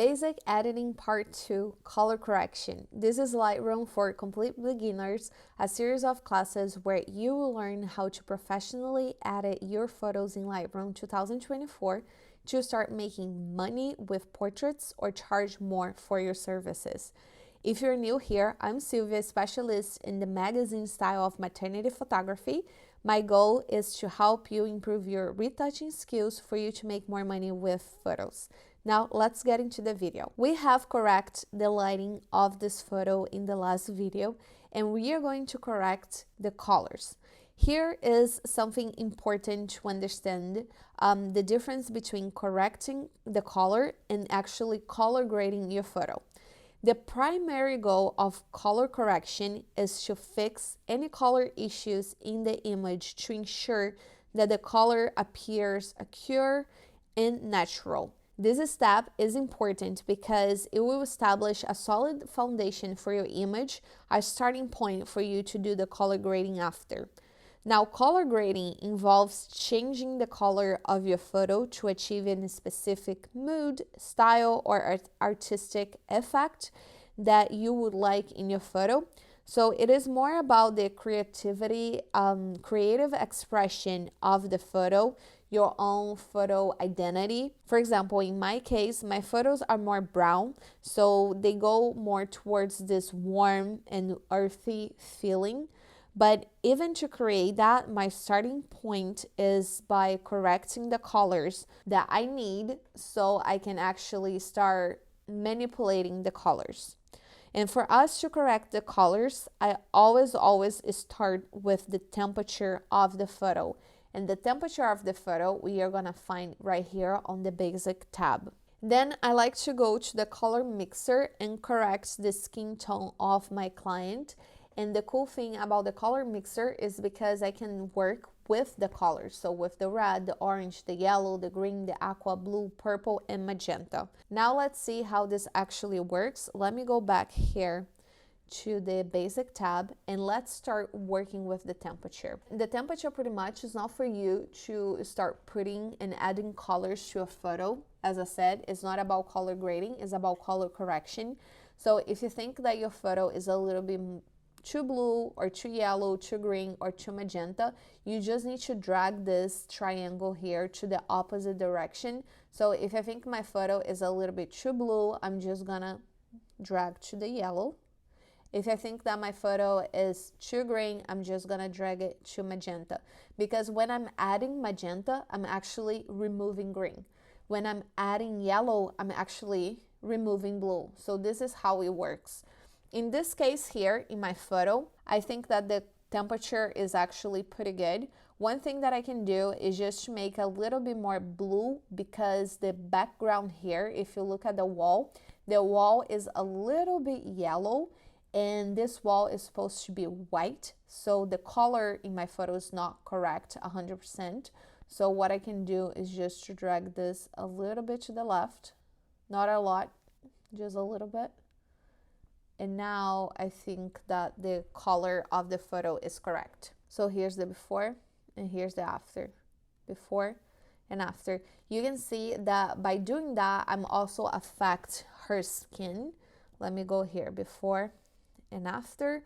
Basic Editing Part 2, Color Correction. This is Lightroom for Complete Beginners, a series of classes where you will learn how to professionally edit your photos in Lightroom 2024 to start making money with portraits or charge more for your services. If you're new here, I'm Silvia, specialist in the magazine style of maternity photography. My goal is to help you improve your retouching skills for you to make more money with photos. Now let's get into the video. We have corrected the lighting of this photo in the last video, and we are going to correct the colors. Here is something important to understand, the difference between correcting the color and actually color grading your photo. The primary goal of color correction is to fix any color issues in the image to ensure that the color appears accurate and natural. This step is important because it will establish a solid foundation for your image, a starting point for you to do the color grading after. Now, color grading involves changing the color of your photo to achieve a specific mood, style, or artistic effect that you would like in your photo. So it is more about the creativity, creative expression of the photo, your own photo identity. For example, in my case, my photos are more brown, so they go more towards this warm and earthy feeling. But even to create that, my starting point is by correcting the colors that I need so I can actually start manipulating the colors. And for us to correct the colors, I always start with the temperature of the photo. And the temperature of the photo we are gonna find right here on the basic tab. Then I like to go to the color mixer and correct the skin tone of my client. And the cool thing about the color mixer is because I can work with the colors. So with the red, the orange, the yellow, the green, the aqua, blue, purple, and magenta. Now let's see how this actually works. Let me go back here to the basic tab and let's start working with the temperature. The temperature pretty much is not for you to start putting and adding colors to a photo. As I said, it's not about color grading, it's about color correction. So if you think that your photo is a little bit too blue or too yellow, too green, or too magenta, you just need to drag this triangle here to the opposite direction. So if I think my photo is a little bit too blue, I'm just gonna drag to the yellow. If I think that my photo is too green, I'm just gonna drag it to magenta. Because when I'm adding magenta, I'm actually removing green. When I'm adding yellow, I'm actually removing blue. So this is how it works. In this case here, in my photo, I think that the temperature is actually pretty good. One thing that I can do is just to make a little bit more blue because the background here, if you look at the wall is a little bit yellow and this wall is supposed to be white. So the color in my photo is not correct 100%. So what I can do is just to drag this a little bit to the left, not a lot, just a little bit. And now I think that the color of the photo is correct. So here's the before and here's the after. Before and after. You can see that by doing that, I'm also affect her skin. Let me go here, before and after.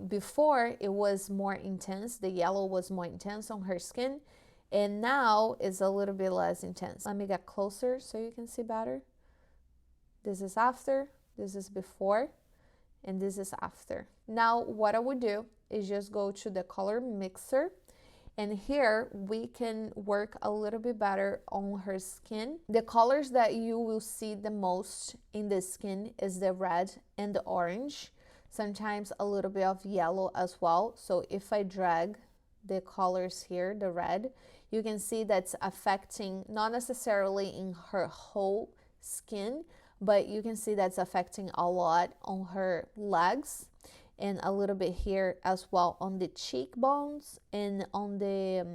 Before it was more intense, the yellow was more intense on her skin, and now it's a little bit less intense. Let me get closer so you can see better. This is after, this is before, and this is after. Now what I would do is just go to the color mixer, and here we can work a little bit better on her skin. The colors that you will see the most in the skin is the red and the orange, sometimes a little bit of yellow as well. So if I drag the colors here, the red, you can see that's affecting, not necessarily in her whole skin, but you can see that's affecting a lot on her legs and a little bit here as well on the cheekbones and on the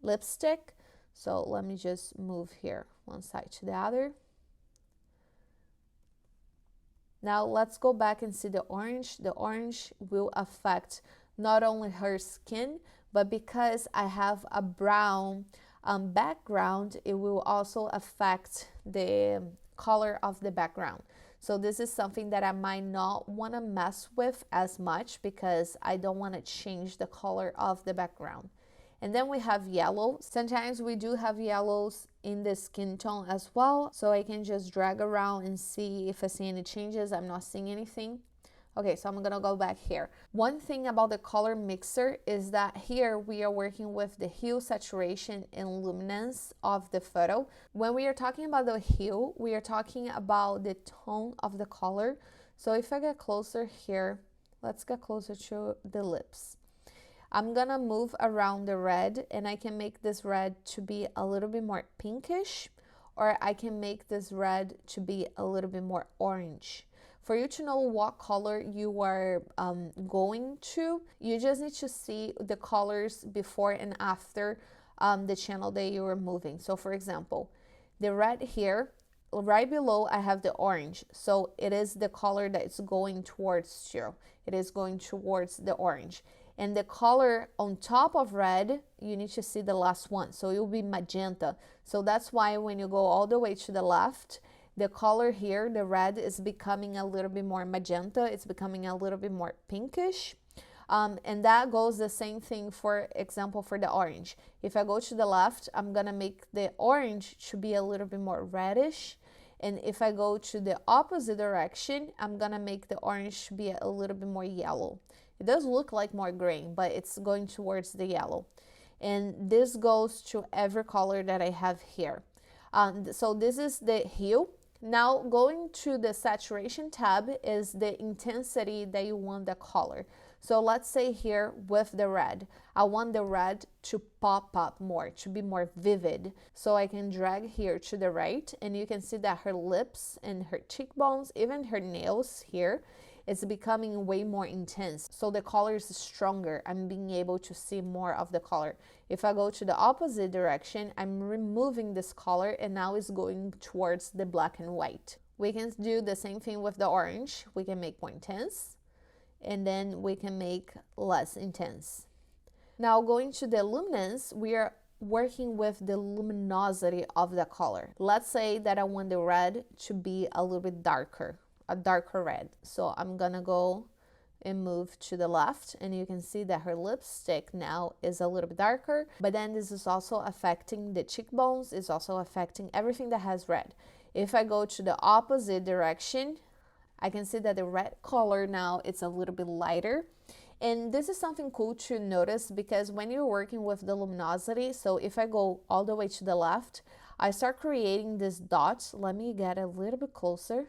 lipstick. So let me just move here one side to the other. Now let's go back and see the orange. The orange will affect not only her skin, but because I have a brown background, it will also affect the color of the background. So this is something that I might not want to mess with as much because I don't want to change the color of the background. And then we have yellow. Sometimes we do have yellows in the skin tone as well. So I can just drag around and see if I see any changes. I'm not seeing anything. Okay, so I'm gonna go back here. One thing about the color mixer is that here we are working with the hue, saturation, and luminance of the photo. When we are talking about the hue, we are talking about the tone of the color. So if I get closer here, let's get closer to the lips. I'm gonna move around the red, and I can make this red to be a little bit more pinkish, or I can make this red to be a little bit more orange. For you to know what color you are going to, you just need to see the colors before and after the channel that you are moving. So for example, the red here, right below I have the orange. So it is the color that it's going towards you. It is going towards the orange. And the color on top of red, you need to see the last one. So it will be magenta. So that's why when you go all the way to the left, the color here, the red, is becoming a little bit more magenta. It's becoming a little bit more pinkish. And that goes the same thing, for example, for the orange. If I go to the left, I'm going to make the orange to be a little bit more reddish. And if I go to the opposite direction, I'm going to make the orange to be a little bit more yellow. It does look like more green, but it's going towards the yellow. And this goes to every color that I have here. So this is the hue. Now going to the saturation tab is the intensity that you want the color. So let's say here with the red, I want the red to pop up more, to be more vivid. So I can drag here to the right, and you can see that her lips and her cheekbones, even her nails here, it's becoming way more intense. So the color is stronger. I'm being able to see more of the color. If I go to the opposite direction, I'm removing this color, and now it's going towards the black and white. We can do the same thing with the orange. We can make more intense, and then we can make less intense. Now going to the luminance, we are working with the luminosity of the color. Let's say that I want the red to be a little bit darker, a darker red. So I'm gonna go and move to the left, and you can see that her lipstick now is a little bit darker, but then this is also affecting the cheekbones, it's also affecting everything that has red. If I go to the opposite direction, I can see that the red color now it's a little bit lighter. And this is something cool to notice, because when you're working with the luminosity, so if I go all the way to the left, I start creating these dots. Let me get a little bit closer.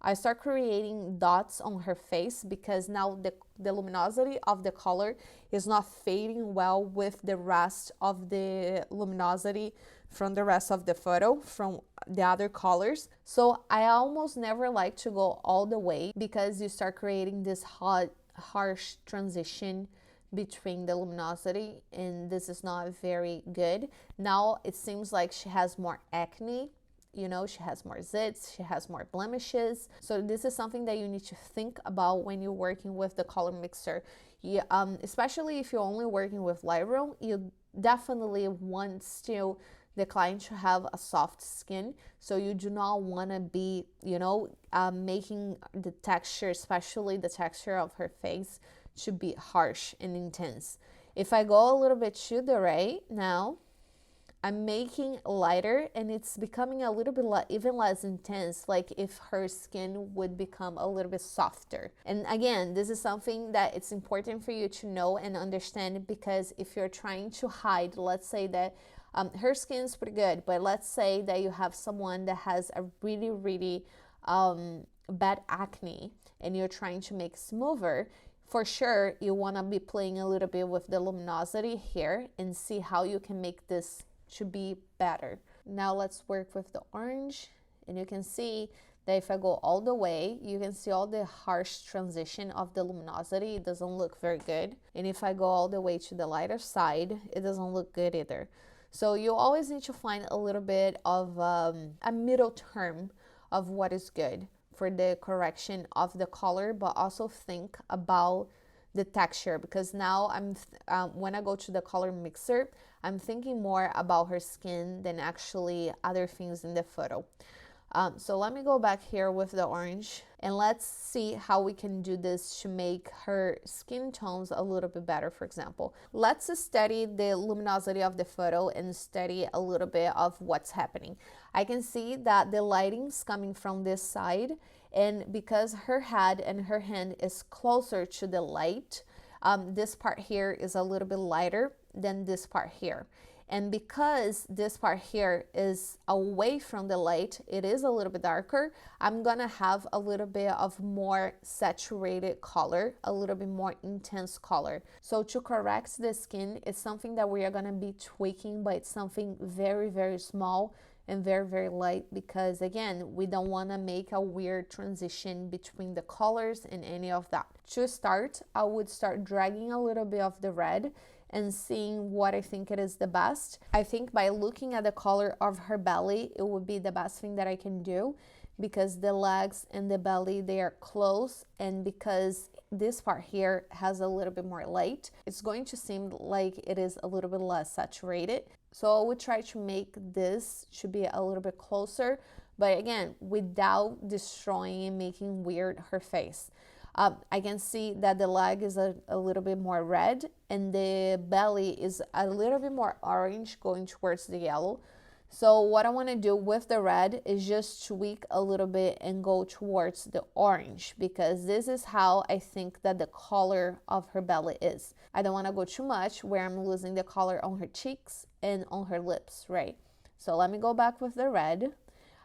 I start creating dots on her face because now the luminosity of the color is not fading well with the rest of the luminosity from the rest of the photo, from the other colors. So I almost never like to go all the way, because you start creating this harsh transition between the luminosity, and this is not very good. Now it seems like she has more acne. You know, she has more zits, she has more blemishes. So this is something that you need to think about when you're working with the color mixer. Especially if you're only working with Lightroom, you definitely want still the client to have a soft skin. So you do not want to be, making the texture, especially the texture of her face, to be harsh and intense. If I go a little bit to the right now, I'm making lighter, and it's becoming a little bit even less intense, like if her skin would become a little bit softer. And again, this is something that it's important for you to know and understand, because if you're trying to hide, let's say that her skin is pretty good, but let's say that you have someone that has a really, really bad acne, and you're trying to make smoother, for sure you want to be playing a little bit with the luminosity here and see how you can make this to be better. Now let's work with the orange, and you can see that if I go all the way, you can see all the harsh transition of the luminosity. It doesn't look very good. And if I go all the way to the lighter side, it doesn't look good either. So you always need to find a little bit of a middle term of what is good for the correction of the color, but also think about the texture, because now when I go to the color mixer, I'm thinking more about her skin than actually other things in the photo. So let me go back here with the orange and let's see how we can do this to make her skin tones a little bit better. For example, let's study the luminosity of the photo and study a little bit of what's happening. I can see that the lighting's coming from this side, and because her head and her hand is closer to the light, this part here is a little bit lighter than this part here. And because this part here is away from the light, it is a little bit darker, I'm gonna have a little bit of more saturated color, a little bit more intense color. So to correct the skin, it's something that we are gonna be tweaking, but it's something very, very small and very, very light, because again, we don't wanna make a weird transition between the colors and any of that. To start, I would start dragging a little bit of the red and seeing what I think it is the best. I think by looking at the color of her belly, it would be the best thing that I can do, because the legs and the belly, they are close, and because this part here has a little bit more light, it's going to seem like it is a little bit less saturated. So I would try to make this to be a little bit closer, but again, without destroying and making weird her face. I can see that the leg is a little bit more red and the belly is a little bit more orange going towards the yellow. So what I want to do with the red is just tweak a little bit and go towards the orange, because this is how I think that the color of her belly is. I don't want to go too much where I'm losing the color on her cheeks and on her lips, right? So let me go back with the red.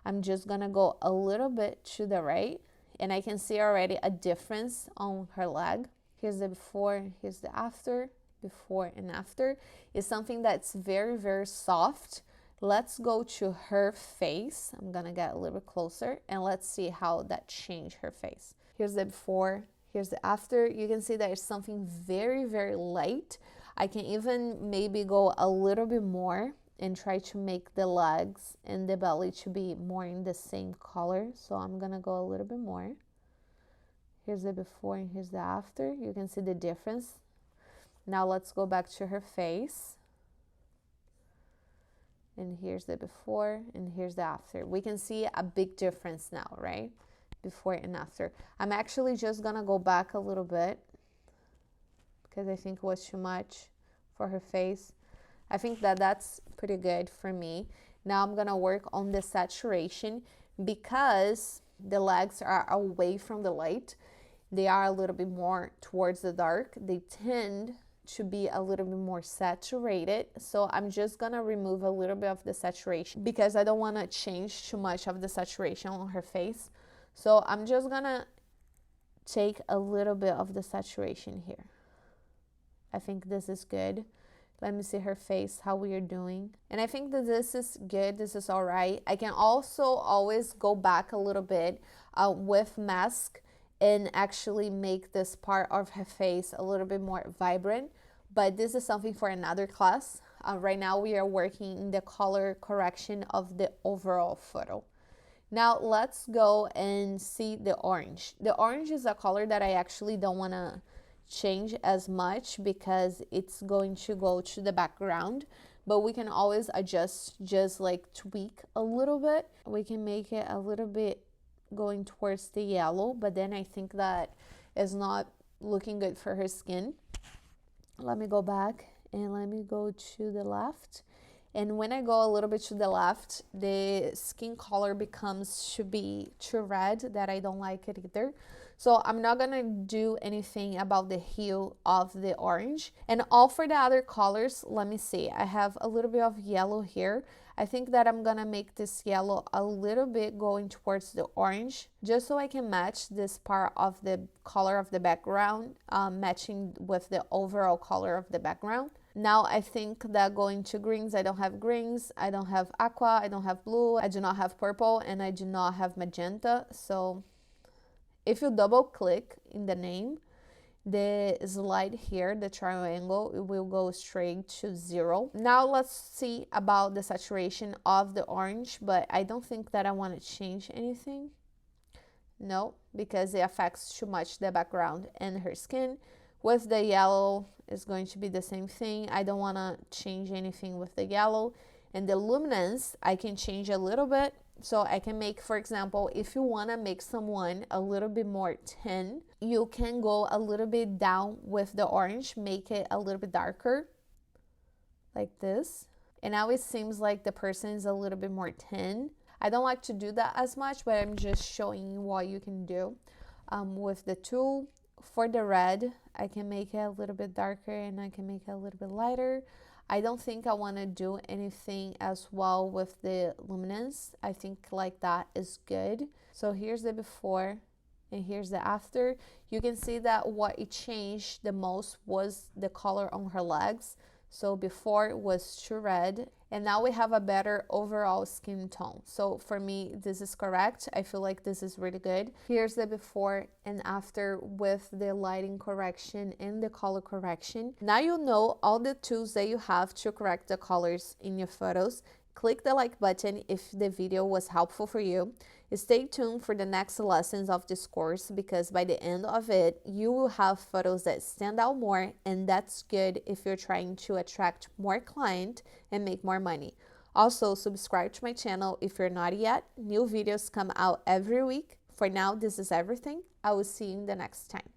I'm just going to go a little bit to the right. And I can see already a difference on her leg. Here's the before, here's the after. Before and after is something that's very, very soft. Let's go to her face. I'm gonna get a little bit closer and let's see how that changed her face. Here's the before, here's the after. You can see that it's something very, very light. I can even maybe go a little bit more and try to make the legs and the belly to be more in the same color. So I'm gonna go a little bit more. Here's the before and here's the after. You can see the difference. Now let's go back to her face. And here's the before and here's the after. We can see a big difference now, right? Before and after. I'm actually just gonna go back a little bit because I think it was too much for her face. I think that that's pretty good for me. Now I'm gonna work on the saturation, because the legs are away from the light. They are a little bit more towards the dark. They tend to be a little bit more saturated. So I'm just gonna remove a little bit of the saturation because I don't wanna change too much of the saturation on her face. So I'm just gonna take a little bit of the saturation here. I think this is good. Let me see her face, how we are doing. And I think that this is good, this is all right. I can also always go back a little bit with mask and actually make this part of her face a little bit more vibrant. But this is something for another class. Right now we are working in the color correction of the overall photo. Now let's go and see the orange. The orange is a color that I actually don't wanna change as much because it's going to go to the background, but we can always adjust, just like tweak a little bit. We can make it a little bit going towards the yellow, but then I think that is not looking good for her skin. Let me go back and let me go to the left. And when I go a little bit to the left, the skin color becomes to be too red, that I don't like it either. So I'm not gonna do anything about the hue of the orange. And all for the other colors, let me see. I have a little bit of yellow here. I think that I'm gonna make this yellow a little bit going towards the orange, just so I can match this part of the color of the background, matching with the overall color of the background. Now I think that going to greens, I don't have greens, I don't have aqua, I don't have blue, I do not have purple, and I do not have magenta. So if you double click in the name, the slide here, the triangle, it will go straight to 0. Now let's see about the saturation of the orange, but I don't think that I want to change anything. No, because it affects too much the background and her skin. With the yellow, it's going to be the same thing. I don't want to change anything with the yellow. And the luminance, I can change a little bit So I can make, for example, if you want to make someone a little bit more tan, you can go a little bit down with the orange, make it a little bit darker, like this. And now it seems like the person is a little bit more tan. I don't like to do that as much, but I'm just showing you what you can do with the tool. For the red, I can make it a little bit darker and I can make it a little bit lighter. I don't think I want to do anything as well with the luminance. I think like that is good. So here's the before and here's the after. You can see that what it changed the most was the color on her legs. So before it was too red, and now we have a better overall skin tone. So for me, this is correct. I feel like this is really good. Here's the before and after with the lighting correction and the color correction. Now you know all the tools that you have to correct the colors in your photos. Click the like button if the video was helpful for you. Stay tuned for the next lessons of this course, because by the end of it, you will have photos that stand out more, and that's good if you're trying to attract more clients and make more money. Also, subscribe to my channel if you're not yet. New videos come out every week. For now, this is everything. I will see you in the next time.